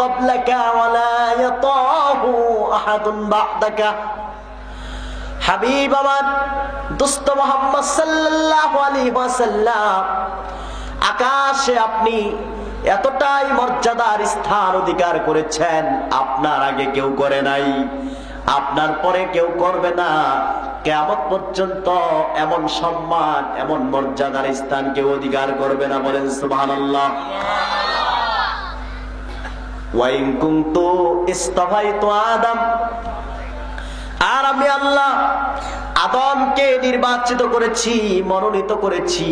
ক্বাবলাকা ওয়া লা ইয়াতাহু আহাদুন বা'দাকা। হাবিব আমার দোস্ত মুহাম্মদ সাল্লাল্লাহু আলাইহি ওয়াসাল্লাম, আকাশে আপনি এতটাই মর্যাদার স্থান অধিকার করেছেন, আপনার আগে কেউ করে নাই, আপনার পরে কেউ করবে না। কিয়ামত পর্যন্ত এমন সম্মান, এমন মর্যাদার স্থান কেউ অধিকার করবে না। বলেন সুবহানাল্লাহ। ওয়া ইন কুনতু ইসতাফাইতু আদম, আর আমি আল্লাহ আদমকে নির্বাচিত করেছি, মনোনীত করেছি।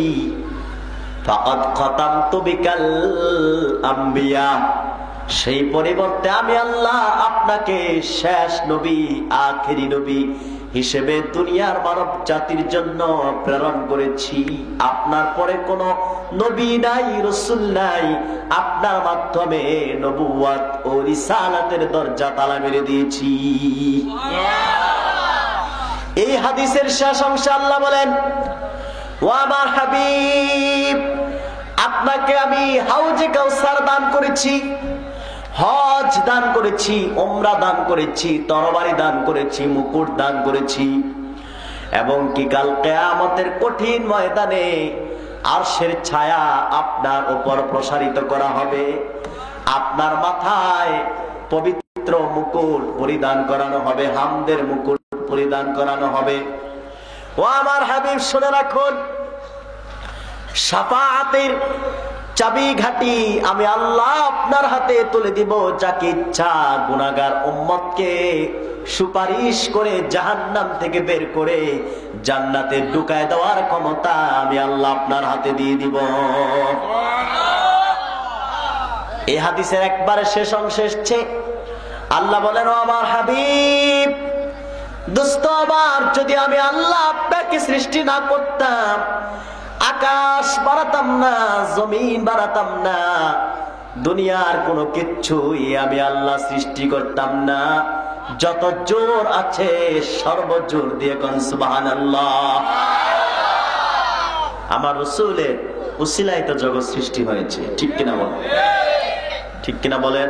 ফাকাদ খাতামতু বিকাল আম্বিয়া, সেই পরিবর্তে আমি আল্লাহ আপনাকে শেষ নবী, আখেরি নবী হিসেবে দুনিয়ার মানব জাতির জন্য প্রেরণ করেছি। আপনার পরে কোনো নবী নাই, রাসূল নাই, আপনার মাধ্যমে নবুয়ত ও রিসালাতের দরজা তালা মেরে দিয়েছি। এই হাদিসের শেষ অংশে আল্লাহ বলেন, ও আমার হাবিব, আপনাকে আমি হাউজে কাউসার দান করেছি, হজ দান করেছি, উমরা দান করেছি, তরবারি দান করেছি, মুকুট দান করেছি, এবং কি কাল কিয়ামতের কঠিন ময়দানে আরশের ছায়া আপনার উপর প্রসারিত করা হবে। আপনার মাথায় পবিত্র মুকুট পরিধান করানো হবে, হামদের মুকুট পরিধান করানো হবে। ও আমার হাবিব, শুনে রাখুন, শাফাআতের চাবিঘাটি আমি আল্লাহ আপনার হাতে তুলে দিব। যাকে ইচ্ছা গুনাহগার উম্মতকে সুপারিশ করে জাহান্নাম থেকে বের করে জান্নাতে ঢুকায় দেওয়ার ক্ষমতা আমি আল্লাহ আপনার হাতে দিয়ে দিব। এই হাদিসের একবারে শেষ অংশে এসেছে, আল্লাহ বলেন, ও আমার হাবিব, দোস্ত আমার, যদি আমি আল্লাহ আপনাকে সৃষ্টি না করতাম, আকাশ বাড়াতাম না, জমিন বাড়াতাম না, দুনিয়ার কোনো কিচ্ছুই আমি আল্লাহ সৃষ্টি করতাম না। যত জোর আছে সর্বজোর দিয়ে কোন সুবহানাল্লাহ। আমার রাসূলের উসিলায় তো জগৎ সৃষ্টি হয়েছে, ঠিক কিনা বলেন? ঠিক কিনা বলেন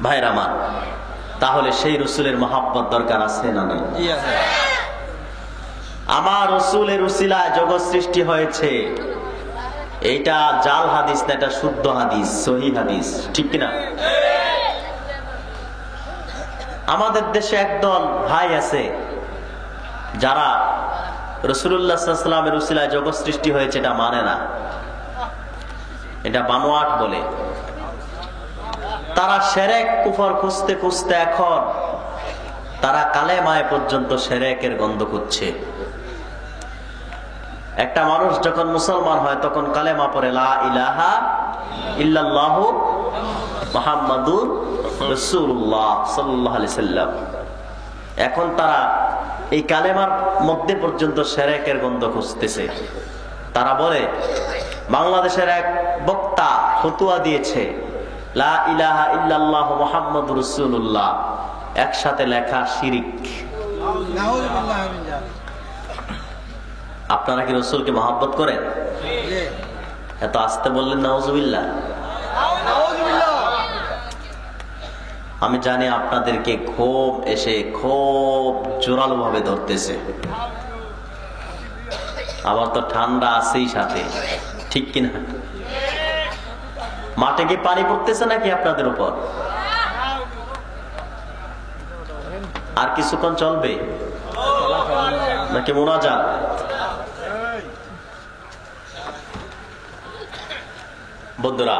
ভাইরা আমার? তাহলে সেই রাসূলের মহব্বত দরকার আছে না নাই? আমার রাসূলের উসিলায় জগৎ সৃষ্টি হয়েছে, এইটা জাল হাদিস না, এটা শুদ্ধ হাদিস, সহিহ হাদিস, ঠিক কিনা? আমাদের দেশে একদল ভাই আছে যারা রাসূলুল্লাহ সাল্লাল্লাহু আলাইহি ওয়াসাল্লামের উসিলায় জগৎ সৃষ্টি হয়েছে এটা মানে না, এটা বানোয়াট বলে। তারা শিরক কুফর খুঁজতে খুঁজতে এখন তারা কালেমায় পর্যন্ত শিরকের গন্ধ খুঁজছে। একটা মানুষ যখন মুসলমান হয় তখন কালেমা পড়ে, লা ইলাহা ইল্লাল্লাহু মুহাম্মাদুর রাসূলুল্লাহ সাল্লাল্লাহু আলাইহি সাল্লাম। এখন তারা এই কালেমার মধ্যে পর্যন্ত শিরকের গন্ধ খুঁজতেছে। তারা বলে, বাংলাদেশের এক বক্তা ফতোয়া দিয়েছে, লা ইলাহা ইল্লাল্লাহু মুহাম্মাদুর রাসূলুল্লাহ একসাথে লেখা শিরিক। আপনারা কি রাসূলকে মহব্বত করেন? এত আস্তে বললেন নাউজুবিল্লাহ। আমি জানি আপনাদেরকে ক্ষোভ এসে খুব জোরালো ভাবে ধরতেছে, আবার তো ঠান্ডা আছেই সাথে, ঠিক কিনা? মাঠে কি পানি পড়তেছে নাকি আপনাদের উপর? আর কিছুক্ষণ চলবে নাকি মোনাজাত? বন্ধুরা,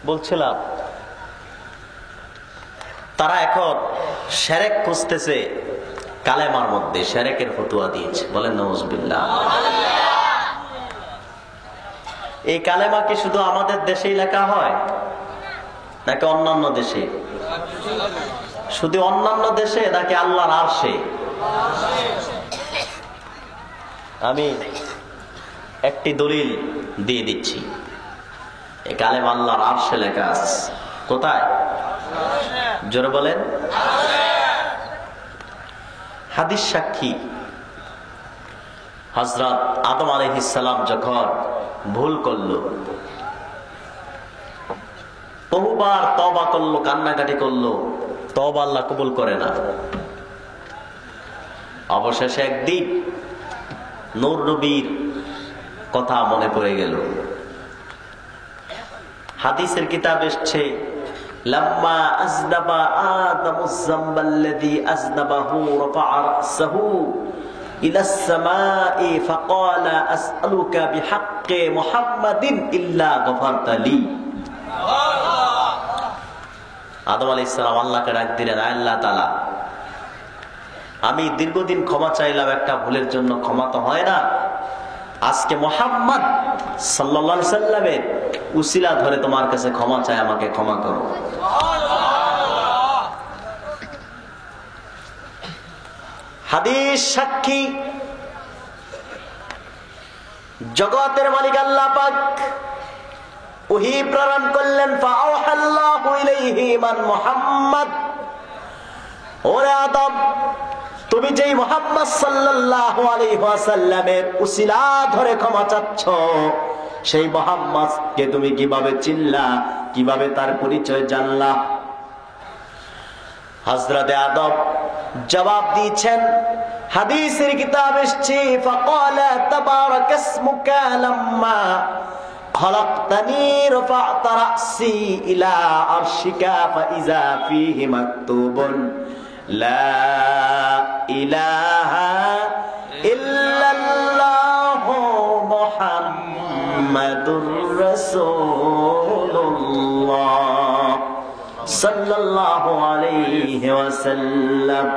বলছিলাম তারা এখন শিরক খুঁজতেছে, কালেমার মধ্যে শিরকের ফতোয়া দিয়েছে। বলেন নাউজুবিল্লাহ। এই কালেমা কি শুধু আমাদের দেশেই লেখা হয় নাকি অন্যান্য দেশে? শুধু অন্যান্য দেশে নাকি আল্লাহর আরশে? আমি একটি দলিল দিয়ে দিচ্ছি। এই কালেমা আল্লাহর আরশে লেখা আছে। কোথায়? জোরে বলেন। হাদিস সাক্ষী, হযরত আদম আলাইহিস সালাম যখন ভুল করল, বহুবার তওবা করলো, কান্নাকাটি করলো, তওবা আল্লাহ কবুল করে না। অবশেষে একদিন নূর নবীর কথা মনে পড়ে গেল। হাদিসের কিতাব এসছে, লাম্মা আযনাবা আদামুয যামবাল্লাযী আযনাবাহু রাফা'a রা'সাহু ইলাস সামাই ফাকালা আসআলুকা বিহাক্কি মুহাম্মাদিন ইল্লা গফারতা লি। আদম আলাইহিস সালাম আল্লাহকে ডাক দিলেন, আল্লাহ তাআলা, আমি দীর্ঘদিন ক্ষমা চাইলাম একটা ভুলের জন্য, ক্ষমা তো হয় না, আজকে মুহাম্মদ সাল্লাল্লাহু আলাইহি সাল্লামের উসিলা ধরে তোমার কাছে ক্ষমা চাই, আমাকে ক্ষমা করো। হাদিস সাক্ষী, জগতের মালিক আল্লাহ পাক ওহী প্রেরণ করলেন, ফাআওহাল্লাহু ইলাইহি মান মুহাম্মদ, ওরে আদম, তুমি যেই মুহাম্মদ সাল্লাল্লাহু আলাইহি ওয়াসাল্লামের উসিলা ধরে ক্ষমা চাচ্ছ, সেই মুহাম্মদকে তুমি কিভাবে চিনলা, কিভাবে তার পরিচয় জানলা? হযরতে আদম জবাব দিয়েছেন, হাদিসের কিতাব এসেছে, ফাকালা তাবারাকাসমুকা লাম্মা খলাকতানি রাফা'তা রা'সি ইলা আরশিকা ফাইযা ফীহি মাকতুবুন লা ইলাহা ইল্লাল্লাহু মুহাম্মাদুর রাসূলুল্লাহ সাল্লাল্লাহু আলাইহি ওয়াসাল্লাম।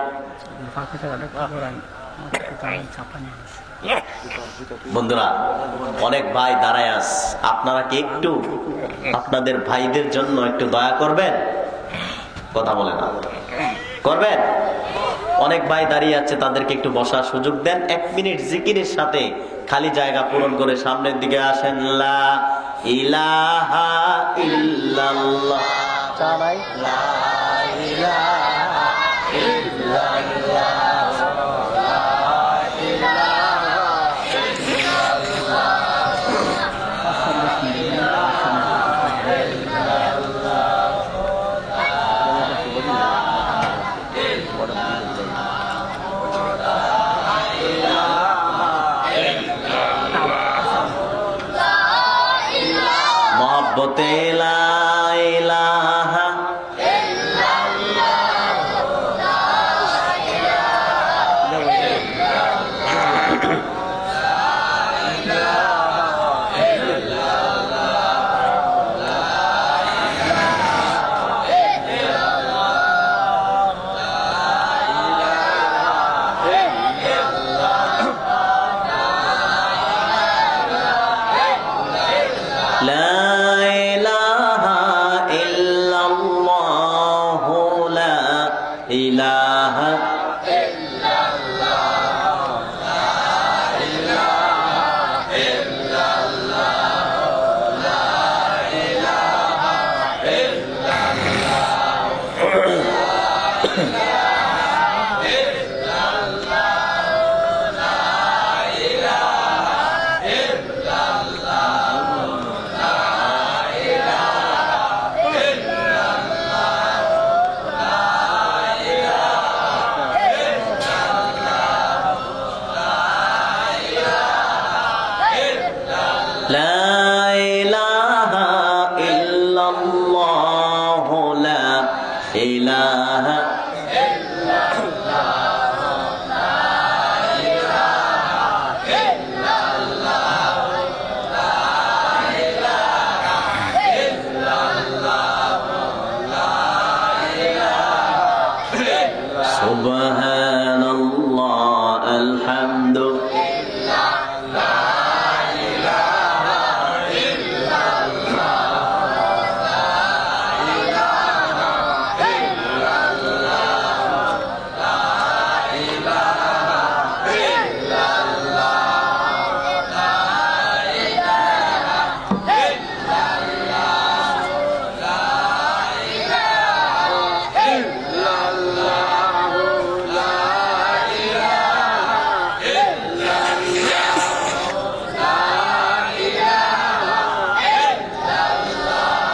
বন্ধুরা, অনেক ভাই দাঁড়ায় আস, আপনারা কি একটু আপনাদের ভাইদের জন্য একটু দয়া করবেন? কথা বলে না, করবেন? অনেক ভাই দাঁড়িয়ে আছে, তাদেরকে একটু বসার সুযোগ দেন। 1 মিনিট জিকিরের সাথে খালি জায়গা পূরণ করে সামনের দিকে আসেন। লা ইলাহা ইল্লাল্লাহ, চালাই লা ইলাহা ইল্লাল্লাহ। মহব্বতে লা ইলাহা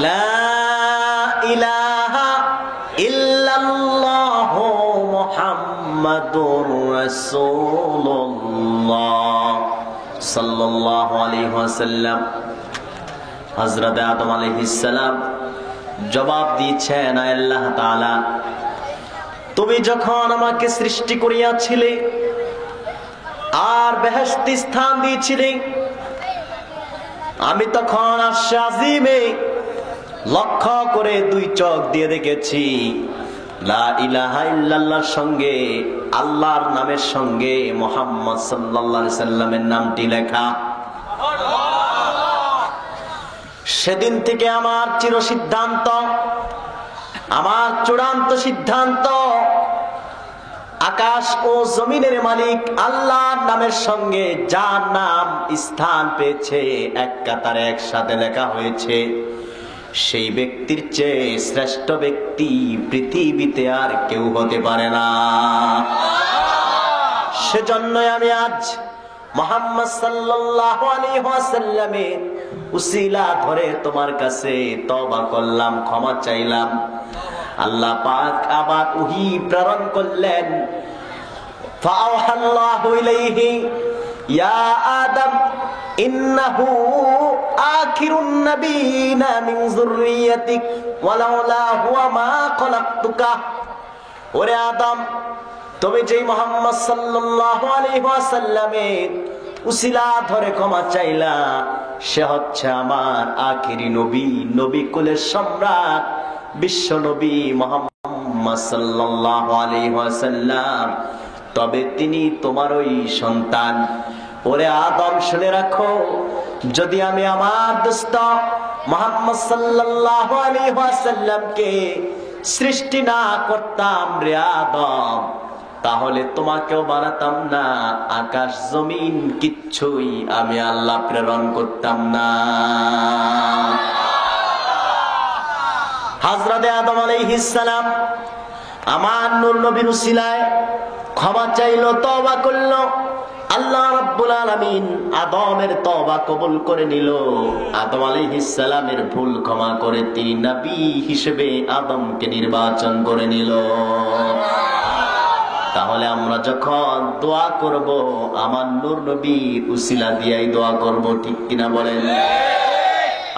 লা ইলাহা ইল্লাল্লাহু মুহাম্মাদুর রাসূলুল্লাহ সাল্লাল্লাহু আলাইহি ওয়াসাল্লাম। হযরত আদম আলাইহিস সালাম জবাব দিয়েছেন, আল্লাহ তাআলা তুমি যখন আমাকে সৃষ্টি করিয়াছিলে আর বেহেশতি স্থান দিয়েছিলে, আমি তখন আরশে আজিমে লক্ষ্য করে দুই চোখ দিয়ে দেখেছি লা ইলাহা ইল্লাল্লাহর সঙ্গে আল্লাহর নামের সঙ্গে মুহাম্মদ সাল্লাল্লাহু আলাইহি সাল্লামের নামটি লেখা। সেদিন থেকে আমার চির সিদ্ধান্ত, আমার চূড়ান্ত সিদ্ধান্ত, আকাশ ও জমিনের মালিক আল্লাহর নামের সঙ্গে যার নাম স্থান পেয়েছে, এক কাতারে একসাথে লেখা হয়েছে, সেই ব্যক্তির চেয়ে শ্রেষ্ঠ ব্যক্তি পৃথিবীতে আর কেউ হতে পারে না। সেজন্যই আমি আজ মুহাম্মদ সাল্লাল্লাহু আলাইহি ওয়াসাল্লামের উসিলা ধরে তোমার কাছে তওবা করলাম, ক্ষমা চাইলাম। আল্লাহ পাক আবার ওহী প্রেরণ করলেন, ফাআওহাল্লাহু ইলাইহি ইয়া আদম ইন্নাহু আখিরুন নাবিয়িনা মিন যুররিয়াতিক ওয়ালাউলা হুয়া মা খলাকতুকা। ওরে আদম, তুমি যেই মুহাম্মদ সাল্লাল্লাহু আলাইহি ওয়াসাল্লামের উসিলা ধরে ক্ষমা চাইলা, সে হচ্ছে আমার আখিরি নবী, নবী কুলের সম্রাট, বিশ্ব নবী মুহাম্মদ সাল্লাল্লাহু আলাইহি ওয়াসাল্লাম। তবে তিনি তোমারই সন্তান। ওরে আদম, শুনে রাখো, যদি আমি আমার দোস্ত মুহাম্মদ সাল্লাল্লাহু আলাইহি ওয়াসাল্লামকে সৃষ্টি না করতাম রে আদম, তাহলে তোমাকেও বানাতাম না, আকাশ জমিন কিচ্ছুই আমি আল্লাহ প্রেরণ করতাম না। হযরত আদম আলাইহিস সালাম আমার নূর নবীর উসিলায় ক্ষমা চাইলো, তওবা করলো। আল্লাহ রাব্বুল আলামিন আদমের তওবা কবুল করে নিল। আদম আলাইহিস সালামের ভুল ক্ষমা করে তিনি নবী হিসেবে আদমকে নির্বাচন করে নিল। তাহলে আমরা যখন দোয়া করব, আমার নূর নবীর উসিলা দিয়েই দোয়া করব, ঠিক কিনা বলেন?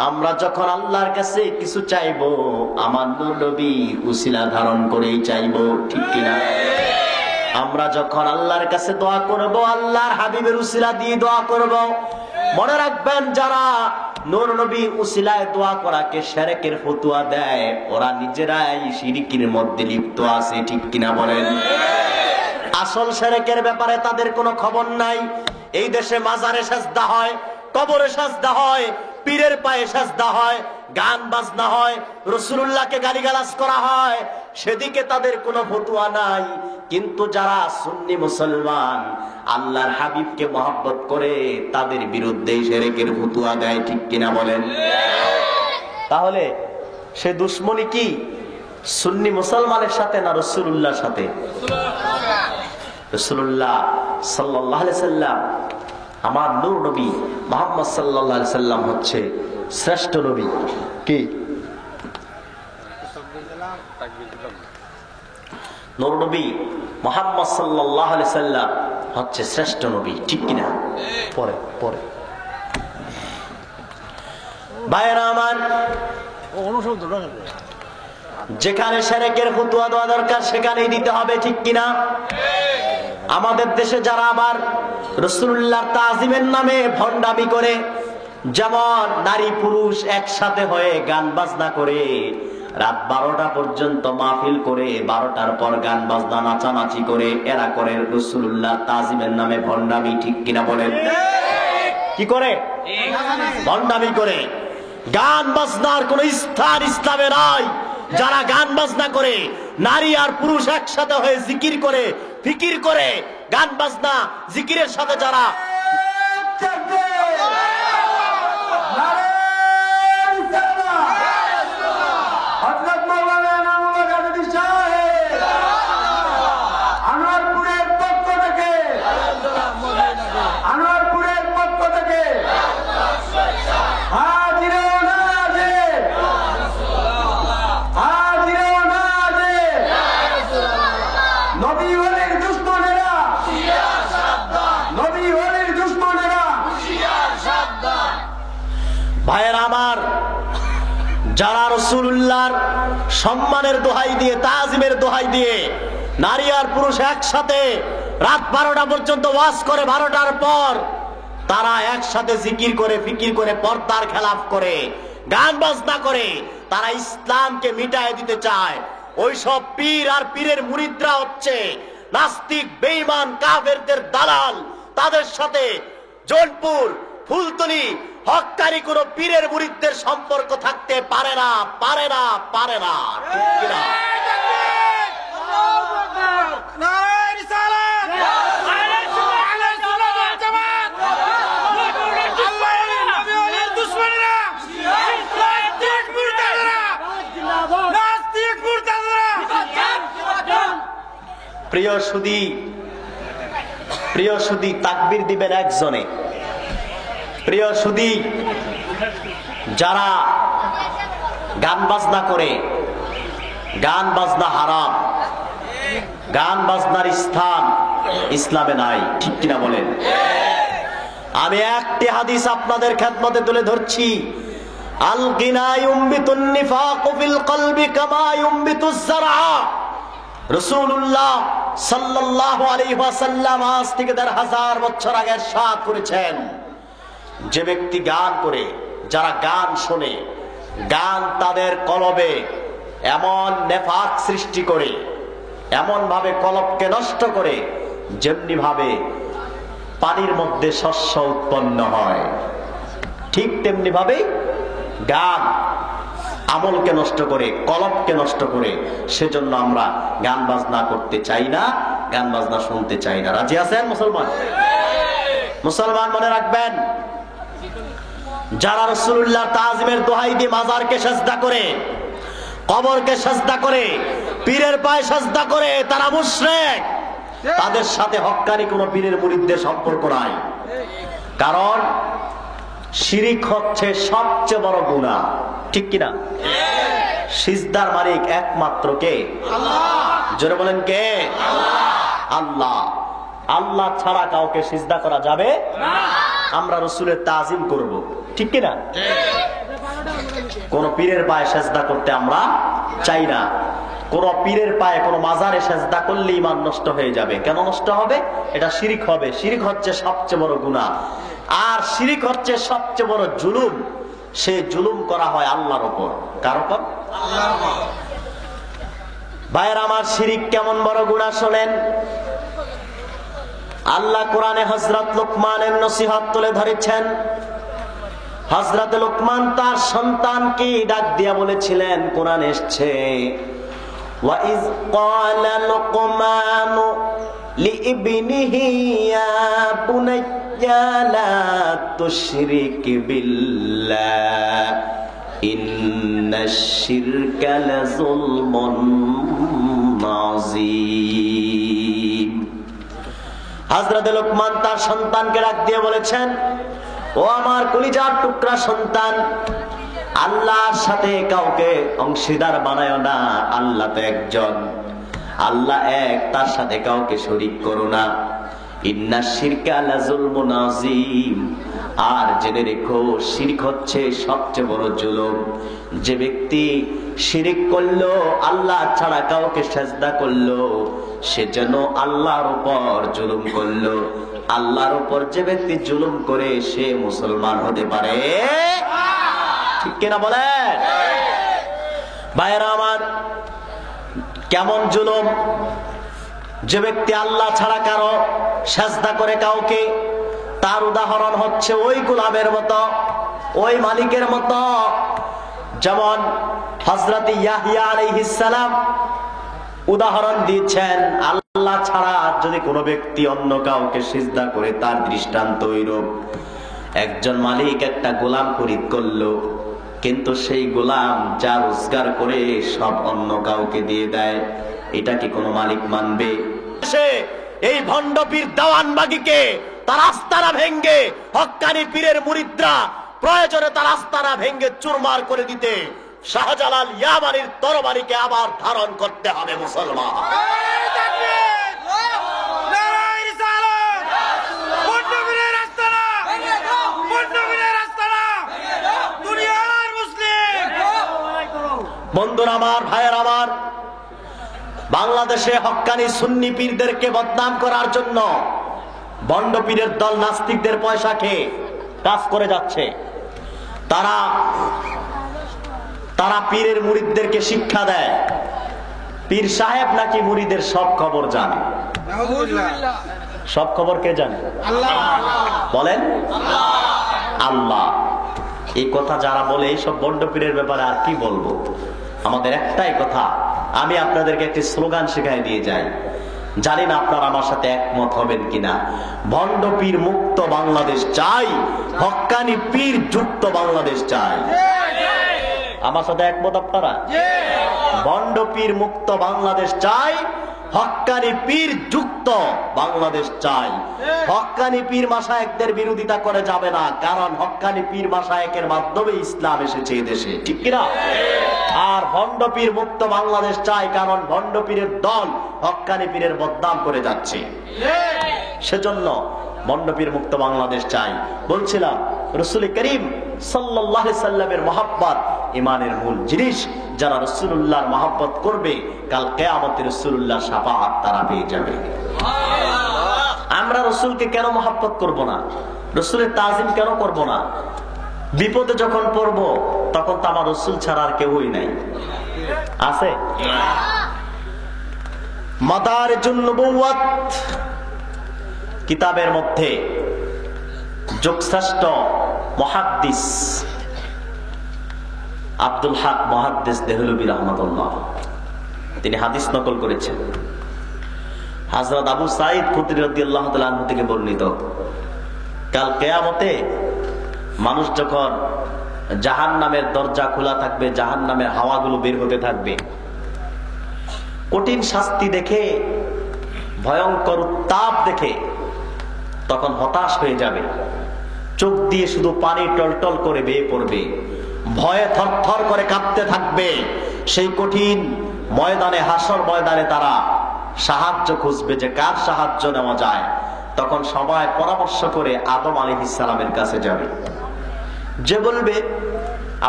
আমরা যখন আল্লাহর কাছে কিছু চাইবো, আমার নূর নবীর উসিলা ধারণ করেই চাইবো, ঠিক কিনা? আমরা যখন আল্লাহর কাছে দোয়া করব, আল্লাহর হাবিবের উসিলা দিয়ে দোয়া করব। মনে রাখবেন, যারা নূর নবীর উসিলায় দোয়া করাকে শিরকের ফতোয়া দেয়, ওরা নিজেরাই শিরকের মধ্যে লিপ্ত আছে, ঠিক কিনা বলেন? আসল শিরকের ব্যাপারে তাদের কোনো খবর নাই। এই দেশে মাজারে সাজদা হয়, কবরে সাজদা হয়, পীরের পায়ে সাজদা হয়, গান বাজনা হয়, রাসূলুল্লাহকে গালিগালাজ করা হয়, সেদিকে তাদের কোনো ফতোয়া নাই। কিন্তু যারা সুন্নি মুসলমান, আল্লাহর হাবিবকে মহব্বত করে, তাদের বিরুদ্ধে শিরকের ফতোয়া দেয়, ঠিক কিনা বলেন? তাহলে সে দুশ্মনী কি সুন্নি মুসলমানের সাথে না রাসূলুল্লাহর সাথে? রাসূলুল্লাহ সাল্লাল্লাহু আলাইহি সাল্লাম, আমার নূর নবী মুহাম্মদ সাল্লাল্লাহু আলাইহি সাল্লাম হচ্ছে শ্রেষ্ঠ নবী। কি নূর নবী মুহাম্মদ সাল্লাল্লাহু আলাইহি সাল্লাম হচ্ছে শ্রেষ্ঠ নবী, ঠিক কিনা? পরে পরে ভাইরা আমার, যেখানে শিরকের ফতোয়া দেওয়া দরকার সেখানেই দিতে হবে, ঠিক কিনা? আমাদের দেশে যারা আবার রাসূলুল্লাহর তাজিমের নামে ভণ্ডামি করে, যেমন নারী পুরুষ একসাথে হয়ে গান বাজনা করে, রাত 12টা পর্যন্ত মাহফিল করে, 12টার পর গান বাজনা নাচানাচি করে, এরা করে রাসূলুল্লাহর তাজিমের নামে ভণ্ডামি, ঠিক কিনা বলেন? কি করে? ভণ্ডামি করে। গান বাজনার কোন স্থান ইসলামে নাই। যারা গান বাজনা করে, নারী আর পুরুষ একসাথে হয়ে জিকির করে, ফিকির করে, গান বাজনা জিকিরের সাথে যারা যারা রাসূলুল্লাহর সম্মানের দোহাই দিয়ে, তাজিমের দোহাই দিয়ে নারী আর পুরুষ একসাথে রাত 12টা পর্যন্ত ওয়াজ করে, 12টার পর তারা একসাথে জিকির করে, ফিকির করে, পর্দার খেলাফ করে, গান বাজনা করে, তারা ইসলামকে মিটায় দিতে চায়। ওই সব পীর আর পীরের মুরিদরা হচ্ছে নাস্তিক, বেঈমান, কাফেরদের দালাল। তাদের সাথে জোনপুর, ফুলতলি হক্কানি কোন পীরের মুরিদদের সম্পর্ক থাকতে পারে না, পারে না, পারে না। ঠিক কিনা? প্রিয় সুধী, তাকবীর দিবেন একজনে। প্রিয় সুধী, যারা গান বাজনা করে, গান বাজনা হারাম, গান বাজনার স্থান ইসলামে নাই। ঠিক কিনা বলেন? আমি একটি হাদিস আপনাদের খেদমতে তুলে ধরছি। আল গিনা ইউমবিতুন নিফাক ফিল কলবি কামা ইউমবিতুজ যারআ। রাসূলুল্লাহ সাল্লাল্লাহু আলাইহি ওয়াসাল্লাম আজ থেকে ১৫০০ বছর আগে ইরশাদ করেছেন, যে ব্যক্তি গান করে, যারা গান শোনে, গান তাদের কলবে এমন নেফাক সৃষ্টি করে, এমন ভাবে কলবকে নষ্ট করে, যেমনি ভাবে পানির মধ্যে শস্য উৎপন্ন হয়, ঠিক তেমনি ভাবে গান আমলকে নষ্ট করে, কলবকে নষ্ট করে। সেজন্য আমরা গান বাজনা করতে চাই না, গান বাজনা শুনতে চাই না। রাজি আছেন মুসলমান? মুসলমান মনে রাখবেন, যারা রাসূলুল্লাহর তাজিমের দোহাই দিয়ে মাজারকে সিজদা করে, কবরকে সিজদা করে, পীরের পায়ে সিজদা করে, তারা মুশরিক। তাদের সাথে হক্কানি কোন পীরের মুরিদদের সম্পর্ক নাই। কারণ শিরিক হচ্ছে সবচেয়ে বড় গুনাহ। ঠিক কিনা? সিজদার মালিক একমাত্র কে? আল্লাহ। জোরে বলেন কে? আল্লাহ। আল্লাহ। আল্লাহ ছাড়া কাউকে সিজদা করা যাবে না। আমরা রাসূলের তাজিম করব, ঠিক কিনা? কোন পীরের পায়ে সিজদা করতে আমরা চাই না। কোন পীরের পায়ে, কোন মাজারে সিজদা করলে ঈমান নষ্ট হয়ে যাবে। কেন নষ্ট হবে? এটা শিরিক হবে। শিরিক হচ্ছে সবচেয়ে বড় গুনাহ। আর শিরিক হচ্ছে সবচেয়ে বড় জুলুম। সে জুলুম করা হয় আল্লাহর উপর। কার উপর? আল্লাহর উপর। ভাইয়ের আমার, শিরিক কেমন বড় গুনাহ শোনেন। আল্লাহ কোরআনে হযরত লুকমানের নসিহত তুলে ধরেছেন। হযরত লুকমান তার সন্তানকে ডাক দিয়া বলেছিলেন, কোরআন এসেছে, ওয়া ইয ক্বালা লুকমানু লিইবনিহি ইয়া বুনাইয়া লা তুশরিক বিল্লাহ ইন্নাশ শিরকা লাযুলমুন আযীম। হযরত লুকমান তার সন্তানকে ডাক দিয়ে বলেছেন, ও আমার কলিজার টুকরা সন্তান, আল্লাহর সাথে কাউকে অংশীদার বানায় না। আল্লাহ তো একজন, আল্লাহ এক, তার সাথে কাউকে শরীক করো না। ইন্নাশ শিরকা লাযুলমুন আযীম। আর জেনে রেখো, শিরক হচ্ছে সবচেয়ে বড় জুলুম। যে ব্যক্তি শিরিক করলো, আল্লাহ ছাড়া কাউকে সিজদা করলো, সে যেন আল্লাহর উপর জুলুম করলো। আল্লাহর উপর যে ব্যক্তি জুলুম করে, সে মুসলমান হতে পারে? ঠিক কিনা বলেন? ভাইয়েরা আমার, কেমন জুলুম! যে ব্যক্তি আল্লাহ ছাড়া কারো সিজদা করে কাউকে, তার উদাহরণ হচ্ছে ওই গোলামের মতো, ওই মালিকের মতো। যেমন হযরত ইয়াহইয়া আলাইহিস সালাম উদাহরণ দিয়েছেন, আল্লাহ ছাড়া যদি কোনো ব্যক্তি অন্য কাউকে সিজদা করে, তার দৃষ্টান্ত এইরূপ। একজন মালিক একটা গোলাম খরিদ করলো, কিন্তু সেই গোলাম যা রোজগার করে সব অন্য কাউকে দিয়ে দেয়। এটা কি কোনো মালিক মানবে? সে এই ভণ্ড পীর দেওয়ানবাগীকে তার আস্তানা ভেঙ্গে, হক্কানি পীরের মুরিদরা প্রয়োজনে তার আস্তানা ভেঙ্গে চুরমার করে দিতে শাহজালাল ইয়ামানির তরবারিকে আবার ধারণ করতে হবে মুসলমান। বন্ধুরা আমার, ভাইয়ের আমার, বাংলাদেশে হক্কানি সুন্নি পীরদেরকে বদনাম করার জন্য ভণ্ড পীরের দল নাস্তিকদের পয়সা খেয়ে কাজ করে যাচ্ছে। তারা পীরের মুরিদদেরকে শিক্ষা দেয়। পীর সাহেব নাকি মুরিদের সব খবর জানে। সব খবর কে জানে? বলেন আল্লাহ। এই কথা যারা বলে এইসব ভণ্ড পীরের ব্যাপারে আর কি বলবো? আমাদের একটাই কথা, আমি আপনাদেরকে একটি স্লোগান শেখাই দিয়ে যাই, জানি না আপনারা আমার সাথে একমত হবেন কিনা। ভণ্ড পীর মুক্ত বাংলাদেশ চাই, হক্কানি পীর যুক্ত বাংলাদেশ চাই। আমার সাথে একমত আপনারা? ভণ্ড পীর মুক্ত বাংলাদেশ চাই, হক্কানি পীর যুক্ত বাংলাদেশ চাই। হক্কানি পীর মাশায়েখদের বিরোধিতা করে যাবে না, কারণ হক্কানি পীর মাশায়েখের মাধ্যমে ইসলাম এসেছে এই দেশে, ঠিক কিনা? আর ভণ্ড পীর মুক্ত বাংলাদেশ চাই, কারণ ভণ্ড পীরের দল হক্কানি পীরের বদনাম করে যাচ্ছে। সেজন্য ভণ্ড পীর মুক্ত বাংলাদেশ চাই। বলছিলাম রাসূল করিম সাল্লাল্লাহু আলাইহি সাল্লামের মহব্বত ঈমানের মূল জিনিস। যারা রাসূলুল্লাহর মহব্বত করবে, কাল কিয়ামতে রাসূলুল্লাহর শাফাআত তারা পেয়ে যাবে। আমরা রাসূলকে কেন মহব্বত করব না? রাসূলের তাজিম কেন করব না? বিপদে যখন পড়ব তখন তো আমার রাসূল ছাড়া আর কেউই নাই, আছে? মাদারিজুন নবুওয়াত কিতাবের মধ্যে যুগশ্রেষ্ঠ মুহাদ্দিস আব্দুল হক মুহাদ্দিস দেহলভী রাহমাতুল্লাহ, তিনি হাদিস নকল করেছেন। হযরত আবু সাঈদ খুদরী রাদিয়াল্লাহু তাআলা আনহু থেকে বর্ণিত, কাল কিয়ামতে মানুষ যখন জাহান্নামের দরজা খোলা থাকবে, জাহান্নামের হাওয়াগুলো বের হতে থাকবে, কঠিন শাস্তি দেখে, ভয়ঙ্কর উত্তাপ দেখে তখন হতাশ হয়ে যাবে, চোখ দিয়ে শুধু পানি টলটল করে বেয়ে পড়বে, ভয়ে থরথর করে কাঁপতে থাকবে। সেই কঠিন ময়দানে, হাসর ময়দানে তারা সাহায্য খুঁজবে যে কার সাহায্য নেওয়া যায়। তখন সবাই পরামর্শ করে আদম আলাইহিস সালামের কাছে যাবে, যে বলবে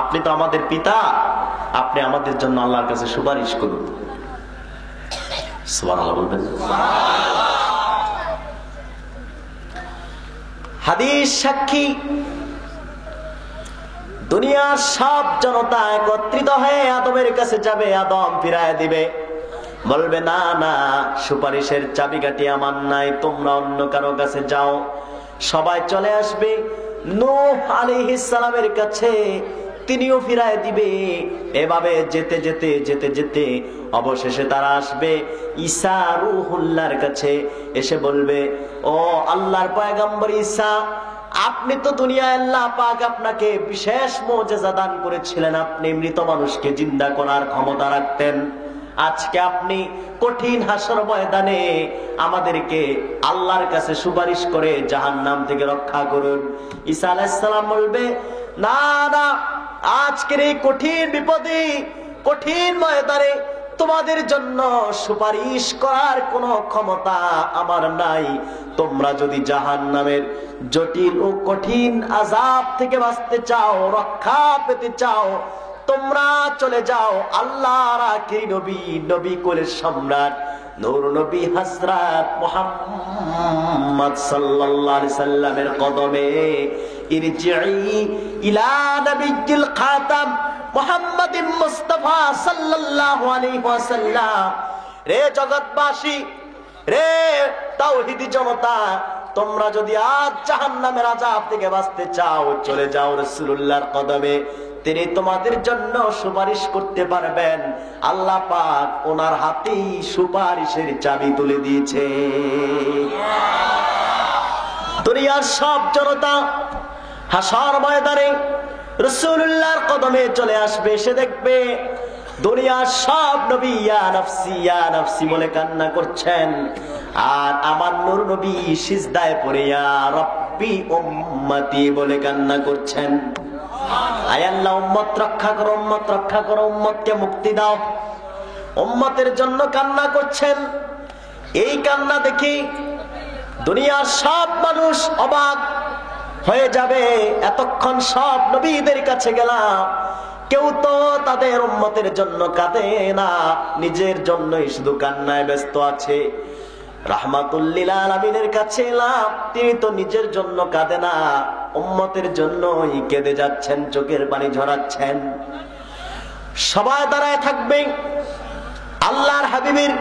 আপনি তো আমাদের পিতা, আপনি আমাদের জন্য আল্লাহর কাছে সুপারিশ করুন। সুবহানাল্লাহ বলবেন। হাদিস সাক্ষী, দুনিয়ার সব জনতা একত্রিত হয়ে আদমের কাছে যাবে, আদম ফিরায় দিবে, বলবে না না, সুপারিশের চাবিকাঠি আমার নাই, তোমরা অন্য কারো কাছে যাও। সবাই চলে আসবে নূহ আলাইহিস সালামের কাছে, তিনিও ফিরায় দিবে। এভাবে যেতে যেতে যেতে যেতে অবশেষে তারা আসবে ঈসা রূহুল্লাহর কাছে, এসে বলবে ও আল্লাহর পয়গম্বর ঈসা, আপনি তো দুনিয়ায় আল্লাহ পাক আপনাকে বিশেষ মুজিজা দান করেছিলেন, আপনি মৃত মানুষকে জিন্দা করার ক্ষমতা রাখতেন। আজকে আপনি কঠিন হাসর ময়দানে আমাদেরকে আল্লাহর কাছে সুপারিশ করে জাহান্নাম থেকে রক্ষা করুন। ঈসা আলাইহিস সালাম বলবে না না, আজকের এই কঠিন বিপদে, কঠিন ময়দানে তোমাদের জন্য সুপারিশ করার কোনো ক্ষমতা আমার নাই। তোমরা যদি জাহান্নামের জটিল ও কঠিন আযাব থেকে বাঁচতে চাও, রক্ষা পেতে চাও, তোমরা চলে যাও আল্লাহর আখিরি নবী, নবী কুলের সম্রাট নূর নবী হযরত মুহাম্মদ সাল্লাল্লাহু আলাইহি সাল্লামের কদমে। ইরজিই ইলা নবিয়্যিল খাতাম মুহাম্মাদিন মুস্তাফা সাল্লাল্লাহু আলাইহি ওয়াসাল্লাম। রে জগৎবাসী, রে তাওহীদি জনতা, তোমরা যদি আজ জাহান্নামের আযাব থেকে বাঁচতে চাও, চলে যাও রাসূলুল্লাহর কদমে, তিনি তোমাদের জন্য সুপারিশ করতে পারবেন। আল্লাহ পাক ওনার হাতেই সুপারিশের চাবি তুলে দিয়েছে। দুনিয়ার সব জনতা হাসর ময়দানে রাসূলুল্লাহর কদমে চলে আসবে, সে দেখবে দুনিয়ার সব নবী ইয়া নাফসি ইয়া নাফসি বলে কান্না করছেন, আর আমার নূর নবী সিজদায় পড়ে ইয়া রাব্বি উম্মতি বলে কান্না করছেন। আয় আল্লাহ, উম্মত রক্ষা করো, উম্মত রক্ষা করো, উম্মতকে মুক্তি দাও। উম্মতের জন্য কান্না করছেন। এই কান্না দেখি দুনিয়ার সব মানুষ অবাক হয়ে যাবে। এতক্ষণ সব নবীদের কাছে গেলাম, কেউ তো তাদের উম্মতের জন্য কাঁদে না, নিজের জন্যই শুধু কান্নায় ব্যস্ত আছে। রাহমাতুল লিল আলামিনের কাছে এলাম, তিনি তো নিজের জন্য কাঁদে না, উম্মতের জন্যই কেঁদে যাচ্ছেন, চোখের পানি ঝরাচ্ছেন। সবাই দাঁড়ায় থাকবে, আল্লাহর হাবিবের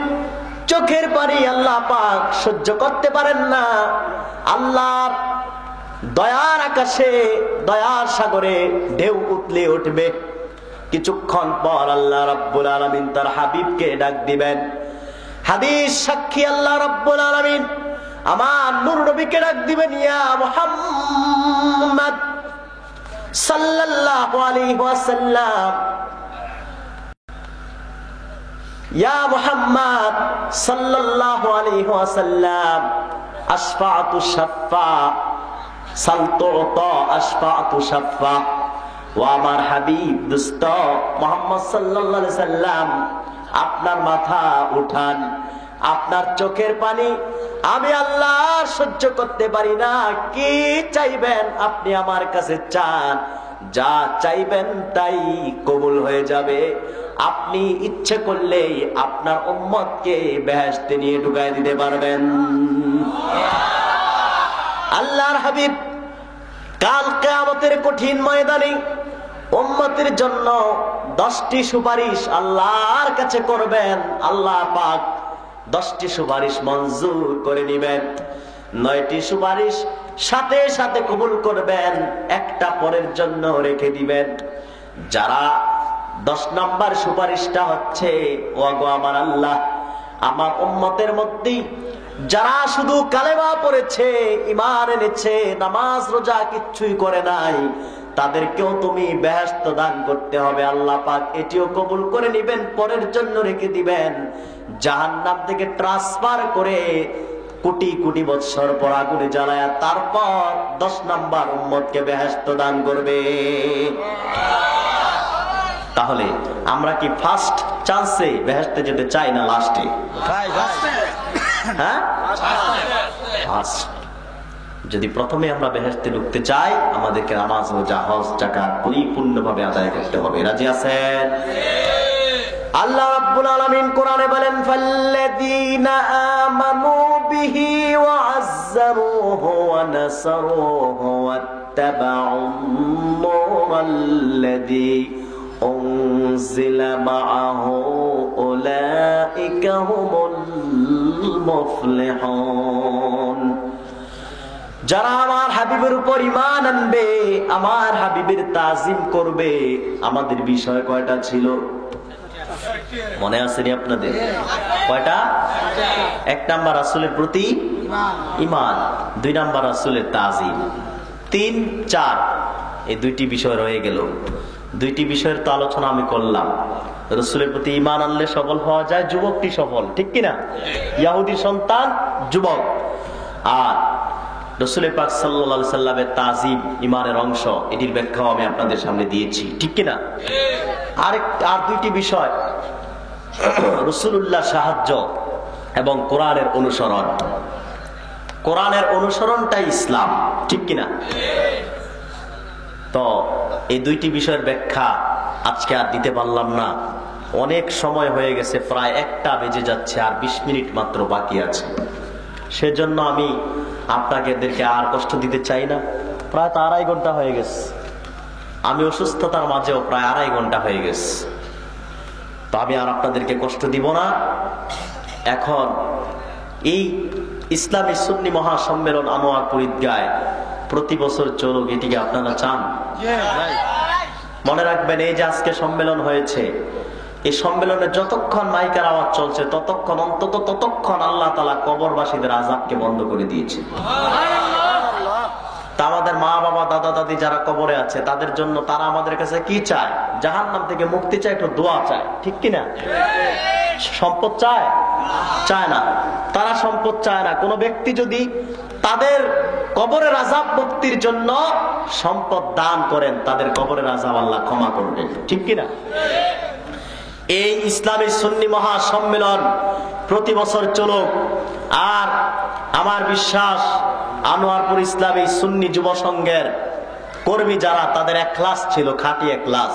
চোখের পানি আল্লাহ পাক সহ্য করতে পারেন না। আল্লাহর দয়ার আকাশে, দয়ার সাগরে ঢেউ উঠলে উঠবে। কিছুক্ষণ পর আল্লাহ রাব্বুল আলামিন তার হাবিবকে ডাক দিবেন। হাদিস সাক্ষী আল্লাহ রাব্বুল আলামিন আমার নূর নবীকে ডাক দিবেন, ইয়া মুহাম্মদ সাল্লাল্লাহু আলাইহি ওয়াসাল্লাম, ইয়া মুহাম্মদ সাল্লাল্লাহু আলাইহি ওয়াসাল্লাম, আশফাআতু শাফা সালতুতা আশফাআতু শাফা। ও আমার হাবিব দোস্ত মুহাম্মদ সাল্লাল্লাহু আলাইহি সাল্লাম, আপনার মাথা উঠান, আপনার চোখের পানি আমি আল্লাহ সহ্য করতে পারি না। কি চাইবেন আপনি আমার কাছে চান, যা চাইবেন তাই কবুল হয়ে যাবে। আপনি ইচ্ছে করলেই আপনার উম্মতকে বেহেশতে নিয়ে ঢুকায় দিতে পারবেন। আল্লাহর হাবিব কাল কিয়ামতের কঠিন ময়দানে উম্মতের জন্য 10টি সুপারিশ আল্লাহর কাছে করবেন। আল্লাহ পাক 10টি সুপারিশ মঞ্জুর করে নেবেন, 9টি সুপারিশ সাথে সাথে কবুল করবেন, একটা পরের জন্য রেখে দিবেন। যারা 10 নম্বর সুপারিশটা হচ্ছে, ওগো আমার আল্লাহ, আমার উম্মতের মধ্যে যারা শুধু কালেমা পড়েছে, ঈমান এনেছে, নামাজ রোজা কিচ্ছুই করে নাই, তাদেরকেও তুমি বেহেশত দান করতে হবে। আল্লাহ পাক এটিও কবুল করে নেবেন, পরের জন্য রেখে দিবেন। জাহান্নাম থেকে ট্রান্সফার করে কোটি কোটি বৎসর পর আগুনে জ্বালায়া তারপর 10 নম্বর উম্মতকে বেহেশত দান করবে। তাহলে আমরা কি ফার্স্ট চান্সে বেহেশতে যেতে চাই না লাস্টে? হ্যাঁ, যদি প্রথমে আমরা বেহেশতে ঢুকতে চাই, আমাদেরকে নামাজ রোজা হজ যাকাত পরিপূর্ণভাবে আদায় করতে হবে। রাজি আছেন? আল্লাহ রাব্বুল আলামিন কোরআনে বলেন, ফাল্লাযীনা আমানু বিহি ওয়া আযযারুহু ওয়া নাসারুহু ওয়াত্তাবাউন নূরাল্লাযী উনজিলা মাআহু উলাইকা হুমুল মুফলিহুন। যারা আমার হাবিবের উপর ঈমান আনবে, আমার হাবিবের তাজিম করবে। আমাদের বিষয় কয়টা ছিল মনে আছেনি আপনাদের? কয়টা? 1 নাম্বার রাসূলের প্রতি ঈমান, 2 নাম্বার রাসূলের তাজিম, 3, 4 এই 2টি বিষয় রয়ে গেল। 2টি বিষয়ের তো আলোচনা আমি করলাম। রাসূলের প্রতি ঈমান আনলে সফল হওয়া যায়, যুবকটি সফল, ঠিক কিনা? ইহুদির সন্তান যুবক। আর রাসূল পাক সাল্লাল্লাহু আলাইহি সাল্লামের তাজিম ঈমানের অংশ, এটির ব্যাখ্যাও আমি আপনাদের সামনে দিয়েছি, ঠিক কিনা? আর 2টি বিষয়, রাসূলুল্লাহ সাহায্য এবং কোরআনের অনুসরণ। কোরআনের অনুসরণটাই ইসলাম, ঠিক কিনা? তো এই 2টি বিষয়ের ব্যাখ্যা আজকে আর দিতে পারলাম না, অনেক সময় হয়ে গেছে, প্রায় 1টা বেজে যাচ্ছে, আর 20 মিনিট মাত্র বাকি আছে। সেজন্য আমি আপনাদেরকে আর কষ্ট দিতে চাই না। প্রায় তো 2.5 ঘন্টা হয়ে গেছে, আমি অসুস্থতার মাঝেও প্রায় 2.5 ঘন্টা হয়ে গেছে। তো আমি আর আপনাদেরকে কষ্ট দিব না। এখন এই ইসলামী সুন্নি মহাসম্মেলন আনোয়ারপুর ঈদগায় প্রতি বছর চলুক, এটিকে আপনারা চান? মনে রাখবেন, এই যে আজকে সম্মেলন হয়েছে, এই সম্মেলনে যতক্ষণ মাইকের আওয়াজ চলছে ততক্ষণ আল্লাহ তাআলা কবরবাসীদের আযাবকে বন্ধ করে দিয়েছে। তা আমাদের মা বাবা দাদা দাদি যারা কবরে আছে তাদের জন্য তারা আমাদের কাছে কি চায়? জাহান্নাম থেকে মুক্তি চায়, একটু দোয়া চায়, ঠিক কিনা? সম্পদ চায়? চায় না। তারা সম্পদ চায় না। কোন ব্যক্তি যদি তাদের কবরের আযাব মুক্তির জন্য সম্পদ দান করেন, তাদের কবরের আযাব আল্লাহ ক্ষমা করবেন, ঠিক কিনা? এই ইসলামী সুন্নি মহাসম্মেলন প্রতি বছর চলুক। আর আমার বিশ্বাস, আনোয়ারপুর ইসলামী সুন্নি যুব সংঘের কর্মী যারা, তাদের ইখলাস ছিল, খাঁটি ইখলাস।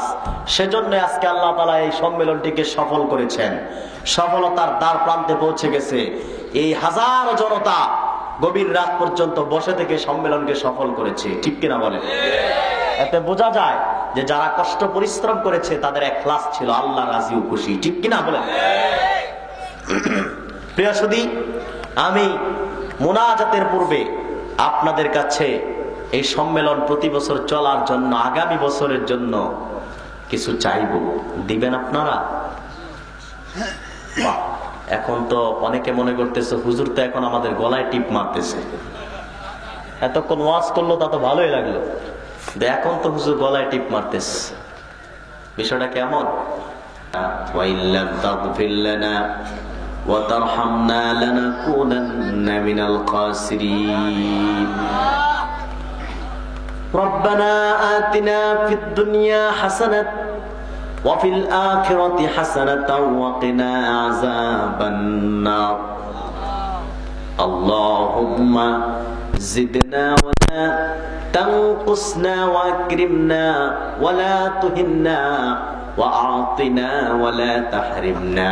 সেজন্য আজকে আল্লাহ তাআলা এই সম্মেলনটিকে সফল করেছেন, সফলতার দ্বার প্রান্তে পৌঁছে গেছে। এই হাজার জনতা গভীর রাত পর্যন্ত বসে থেকে সম্মেলনকে সফল করেছে, ঠিক কিনা বলেন? এতে বোঝা যায় যে যারা কষ্ট পরিশ্রম করেছে তাদের ইখলাস ছিল, আল্লাহ রাজি ও খুশি, ঠিক কিনা বলেন? প্রিয় সুধী, আমি মুনাজাতের পূর্বে আপনাদের কাছে এই সম্মেলন প্রতি বছর চলার জন্য, আগামী বছরের জন্য কিছু চাইব, দিবেন আপনারা? এখন তো অনেকে মনে করতেছে হুজুর তো এখন আমাদের গলায় টিপ মারতেছে, এতক্ষণ ওয়াজ করলো তা তো ভালোই লাগলো, এখন তো হুজুর গলায় টিপ মারতেছে। বিষয়টা কেমন? ওয়াইল্লাম তাগফির লানা ওয়া তারহামনা লানাকুনান্না মিনাল খাসিরিন। রব্বানা আতিনা ফিদ দুনিয়া হাসানাত ওয়া ফিল আখিরাতি হাসানাতাও ওয়া কিনা আযাবান নার। আল্লাহুম্মা জিদনা ওয়া লা তানকুসনা ওয়া আকরিমনা ওয়া লা তুহিন্না ওয়া আ'তিনা ওয়া লা তাহরিমনা।